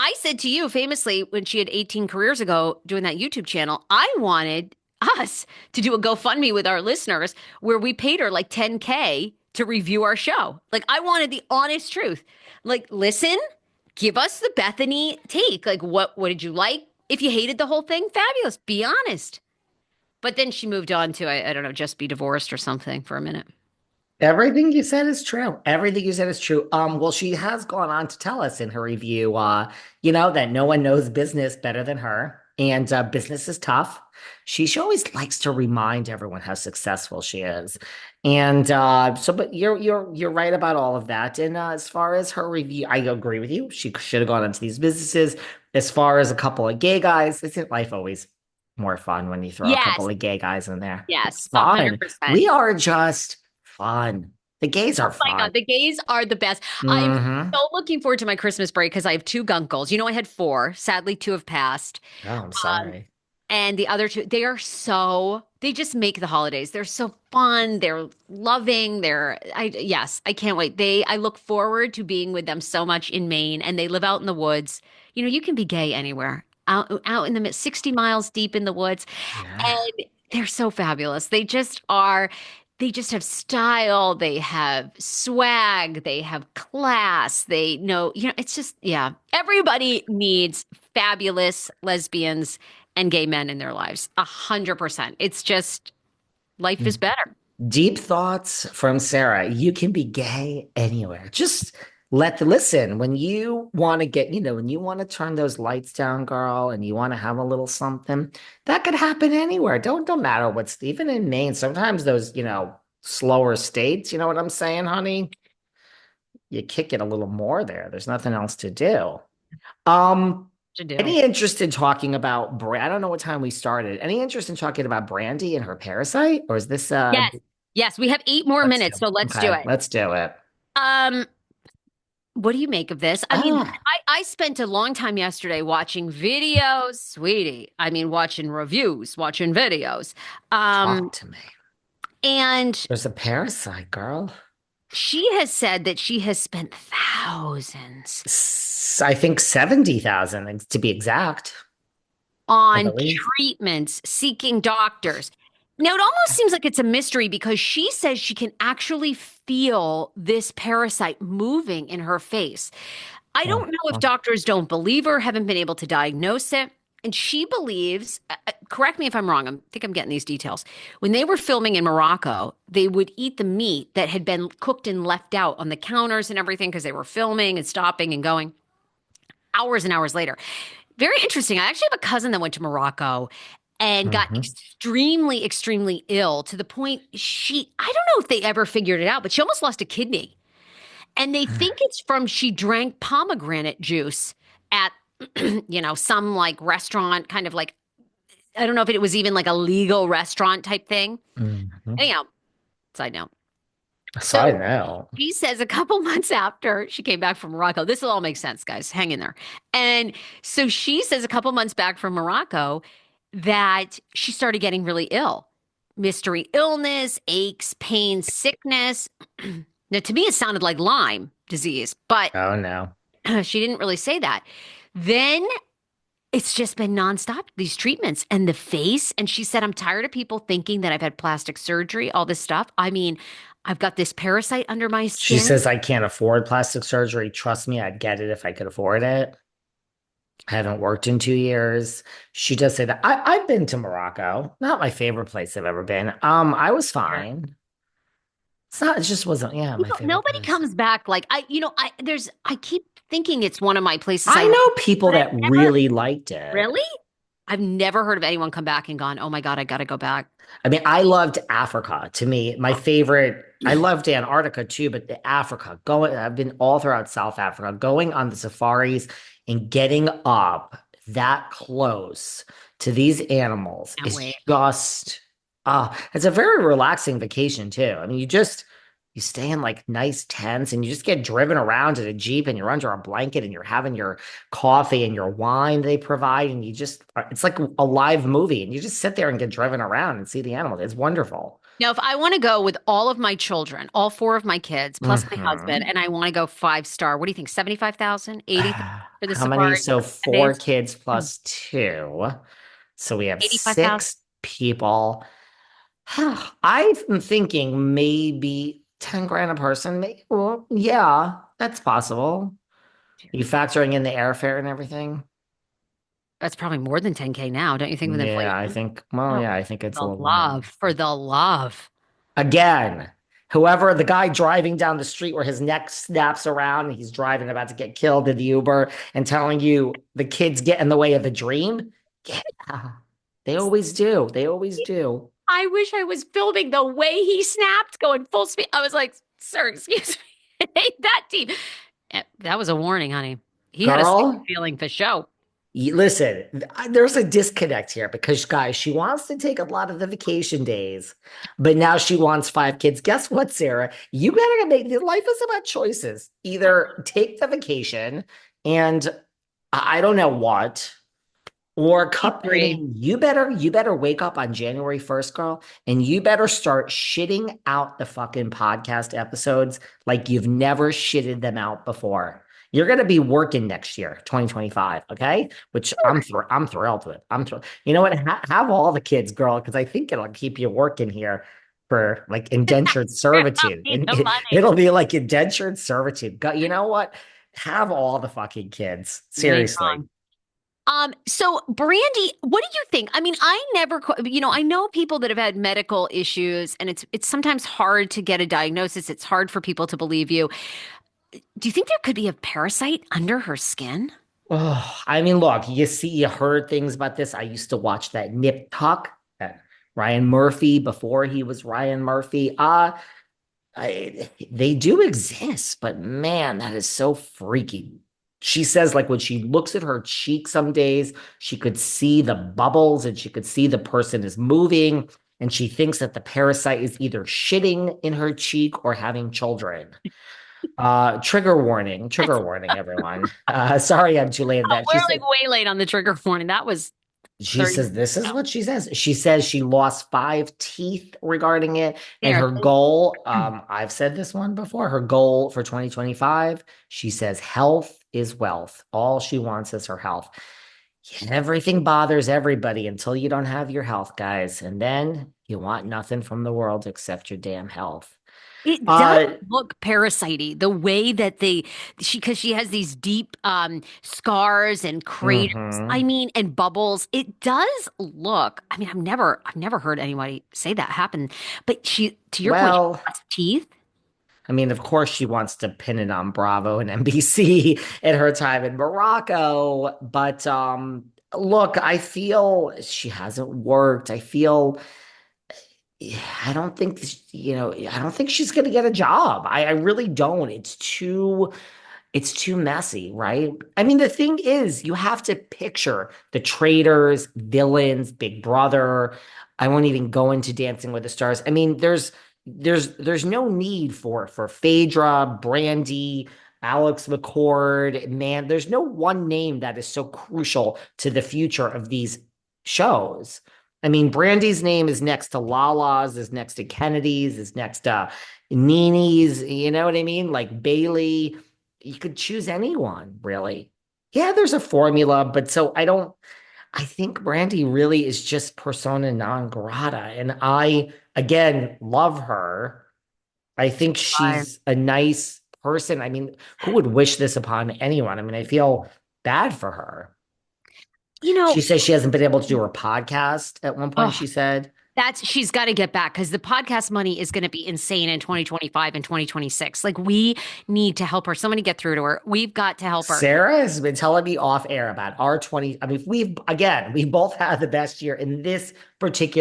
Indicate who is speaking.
Speaker 1: I said to you famously when she had 18 careers ago doing that YouTube channel, I wanted us to do a GoFundMe with our listeners where we paid her like 10K to review our show. Like, I wanted the honest truth. Like, listen, give us the Bethany take. Like, what did you like? If you hated the whole thing, fabulous. Be honest. But then she moved on to, I don't know, just be divorced or something for a minute.
Speaker 2: Everything you said is true. Everything you said is true. Well, she has gone on to tell us in her review, that no one knows business better than her, and business is tough. She always likes to remind everyone how successful she is, and but you're right about all of that. And as far as her review, I agree with you. She should have gone into these businesses. As far as a couple of gay guys, isn't life always more fun when you throw a couple
Speaker 1: Yes,
Speaker 2: of gay guys in there?
Speaker 1: yes,
Speaker 2: It's fun.
Speaker 1: 100%.
Speaker 2: We are just fun. The gays
Speaker 1: Oh
Speaker 2: are
Speaker 1: my
Speaker 2: fun.
Speaker 1: God, the gays are the best. I'm
Speaker 2: Hmm.
Speaker 1: so looking forward to my Christmas break because I have two gunkles. You know, I had four. Sadly, two have passed.
Speaker 2: Oh, I'm
Speaker 1: Um,
Speaker 2: sorry.
Speaker 1: and the other two, they just make the holidays. They're so fun. They're loving. Yes, I can't wait. I look forward to being with them so much in Maine, and they live out in the woods. You know, you can be gay anywhere, out in the 60 miles deep in the woods.
Speaker 2: Yeah.
Speaker 1: And they're so fabulous. They just have style, they have swag, they have class, they know, it's just, yeah. Everybody needs fabulous lesbians and gay men in their lives. 100%. It's just life is better.
Speaker 2: Deep thoughts from Sarah. You can be gay anywhere. Just listen when you want to when you want to turn those lights down, girl, and you want to have a little something, that could happen anywhere. Don't matter what's even in Maine. Sometimes those, slower states, you know what I'm saying, honey? You kick it a little more there. There's nothing else to do. Um,
Speaker 1: To do.
Speaker 2: any interest in talking about I don't know what time we started. Any interest in talking about Brandy and her parasite? Or is this
Speaker 1: Yes. Yes, we have 8 more minutes, so let's do
Speaker 2: okay,
Speaker 1: it.
Speaker 2: let's do it.
Speaker 1: Um, what do you make of this? I mean,
Speaker 2: Ah,
Speaker 1: I spent a long time yesterday watching videos, sweetie. I mean, watching reviews, watching videos. Um,
Speaker 2: talk to me.
Speaker 1: and
Speaker 2: There's a parasite, girl.
Speaker 1: she has said that she has spent thousands
Speaker 2: I think 70,000 to be exact, I
Speaker 1: on
Speaker 2: believe.
Speaker 1: treatments, seeking doctors. Now, it almost seems like it's a mystery because she says she can actually feel this parasite moving in her face. I
Speaker 2: Oh,
Speaker 1: don't know if
Speaker 2: oh,
Speaker 1: doctors don't believe her, haven't been able to diagnose it. And she believes, correct me if I'm wrong, I think I'm getting these details. When they were filming in Morocco, they would eat the meat that had been cooked and left out on the counters and everything because they were filming and stopping and going hours and hours later. Very interesting. I actually have a cousin that went to Morocco and got
Speaker 2: mhm.
Speaker 1: extremely, extremely ill to the point I don't know if they ever figured it out, but she almost lost a kidney. And they think it's from she drank pomegranate juice at, some like restaurant, kind of like, I don't know if it was even like a legal restaurant type thing.
Speaker 2: Mhm.
Speaker 1: Anyhow, side note.
Speaker 2: So I
Speaker 1: So
Speaker 2: know.
Speaker 1: he says a couple months after she came back from Morocco, this will all make sense, guys. Hang in there. And so she says a couple months back from Morocco that she started getting really ill. Mystery illness, aches, pains, sickness. Now, to me, it sounded like Lyme disease, but
Speaker 2: Oh no.
Speaker 1: she didn't really say that. Then it's just been nonstop, these treatments and the face. And she said, I'm tired of people thinking that I've had plastic surgery, all this stuff. I mean, I've got this parasite under my
Speaker 2: She
Speaker 1: skin.
Speaker 2: says I can't afford plastic surgery. Trust me, I'd get it if I could afford it. I haven't worked in 2 years. She does say that. I've been to Morocco. Not my favorite place I've ever been. I was fine. It just wasn't, yeah, my favorite
Speaker 1: Nobody
Speaker 2: place.
Speaker 1: comes back like I keep thinking it's one of my places I
Speaker 2: I
Speaker 1: love,
Speaker 2: know people
Speaker 1: but I've
Speaker 2: that
Speaker 1: never
Speaker 2: really liked it.
Speaker 1: really. I've never heard of anyone come back and gone, oh my God, I gotta go back.
Speaker 2: I mean, I loved Africa. To me, my favorite, I loved Antarctica too, but the Africa, I've been all throughout South Africa, going on the safaris and getting up that close to these animals
Speaker 1: Can't
Speaker 2: is
Speaker 1: wait.
Speaker 2: just, it's a very relaxing vacation too. I mean, you stay in like nice tents and you just get driven around in a Jeep and you're under a blanket and you're having your coffee and your wine they provide. And it's like a live movie and you just sit there and get driven around and see the animals. It's wonderful.
Speaker 1: Now, if I want to go with all of my children, all four of my kids, plus my husband,
Speaker 2: Hmm.
Speaker 1: and I want to go 5 star, what do you think? 75,000, 80,000 for the
Speaker 2: How many?
Speaker 1: safari
Speaker 2: So
Speaker 1: for 10
Speaker 2: four
Speaker 1: days?
Speaker 2: kids plus two. So we have
Speaker 1: 85,000.
Speaker 2: six people. I'm thinking maybe 10 grand a person. Maybe, well, yeah, that's possible. You factoring in the airfare and everything?
Speaker 1: That's probably more than 10K now, don't you think, with
Speaker 2: Yeah, I
Speaker 1: inflation?
Speaker 2: think, well,
Speaker 1: Oh,
Speaker 2: yeah, I think
Speaker 1: for
Speaker 2: it's a
Speaker 1: the
Speaker 2: little more.
Speaker 1: love, for the love.
Speaker 2: Again, whoever the guy driving down the street where his neck snaps around and he's driving about to get killed in the Uber and telling you the kids get in the way of the dream. Yeah, they always do. They always do.
Speaker 1: I wish I was filming the way he snapped going full speed. I was like, sir, excuse me. It ain't that deep. That was a warning, honey. He had a safety
Speaker 2: Girl,
Speaker 1: feeling for show.
Speaker 2: listen, there's a disconnect here because, guys, she wants to take a lot of the vacation days, but now she wants five kids. Guess what, Sarah? You gotta make life is about choices. Either take the vacation and I don't know what, or
Speaker 1: He's
Speaker 2: cup. I
Speaker 1: greedy.
Speaker 2: mean, you better wake up on January 1st, girl, and you better start shitting out the fucking podcast episodes like you've never shitted them out before. You're gonna be working next year, 2025, okay? Which I'm thrilled with. I'm thrilled. You know what? Have all the kids, girl, because I think it'll keep you working here for like indentured
Speaker 1: I
Speaker 2: servitude,
Speaker 1: need
Speaker 2: and
Speaker 1: the money.
Speaker 2: it'll be like indentured servitude. You know what? Have all the fucking kids,
Speaker 1: You ain't
Speaker 2: seriously.
Speaker 1: wrong. So Brandy, what do you think? I mean, I never, I know people that have had medical issues, and it's sometimes hard to get a diagnosis. It's hard for people to believe you. Do you think there could be a parasite under her skin?
Speaker 2: Oh, I mean, look, you heard things about this. I used to watch that Nip Tuck, Ryan Murphy before he was Ryan Murphy. They do exist, but man, that is so freaky. She says, like, when she looks at her cheek some days, she could see the bubbles and she could see the person is moving. And she thinks that the parasite is either shitting in her cheek or having children. Trigger warning, everyone. Sorry I'm too late at
Speaker 1: Oh,
Speaker 2: that.
Speaker 1: we're
Speaker 2: She
Speaker 1: like
Speaker 2: said,
Speaker 1: way late on the trigger warning. That was
Speaker 2: she
Speaker 1: 30
Speaker 2: says,
Speaker 1: minutes
Speaker 2: this is
Speaker 1: ago.
Speaker 2: what she says. She says she lost five teeth regarding it. And
Speaker 1: There.
Speaker 2: her goal, I've said this one before, her goal for 2025, she says health is wealth. All she wants is her health. Everything bothers everybody until you don't have your health, guys. And then you want nothing from the world except your damn health.
Speaker 1: It does
Speaker 2: Uh,
Speaker 1: look parasite the way that because she has these deep scars and craters, I
Speaker 2: mhm.
Speaker 1: mean, and bubbles. It does look, I mean, I've never heard anybody say that happen. But to your point, she
Speaker 2: Well,
Speaker 1: lost teeth.
Speaker 2: I mean, of course, she wants to pin it on Bravo and NBC at her time in Morocco. But look, I feel she hasn't worked. I feel I don't think I don't think she's going to get a job. I really don't. It's too messy, right? I mean, the thing is, you have to picture the traitors, villains, Big Brother. I won't even go into Dancing with the Stars. I mean, there's no need for Phaedra, Brandy, Alex McCord, man. There's no one name that is so crucial to the future of these shows. I mean, Brandy's name is next to Lala's, is next to Kennedy's, is next to Nini's. You know what I mean? Like Bailey, you could choose anyone, really. Yeah, there's a formula, but so I think Brandy really is just persona non grata. And I, again, love her. I think
Speaker 1: Right.
Speaker 2: she's a nice person. I mean, who would wish this upon anyone? I mean, I feel bad for her.
Speaker 1: You
Speaker 2: She
Speaker 1: know,
Speaker 2: says she hasn't been able to do her podcast at one point,
Speaker 1: oh,
Speaker 2: she said.
Speaker 1: she's got to get back because the podcast money is going to be insane in 2025 and 2026. Like, we need to help her. Somebody get through to her. We've got to help her.
Speaker 2: Sarah has been telling me off air about our 20. I mean, we both had the best year in this particular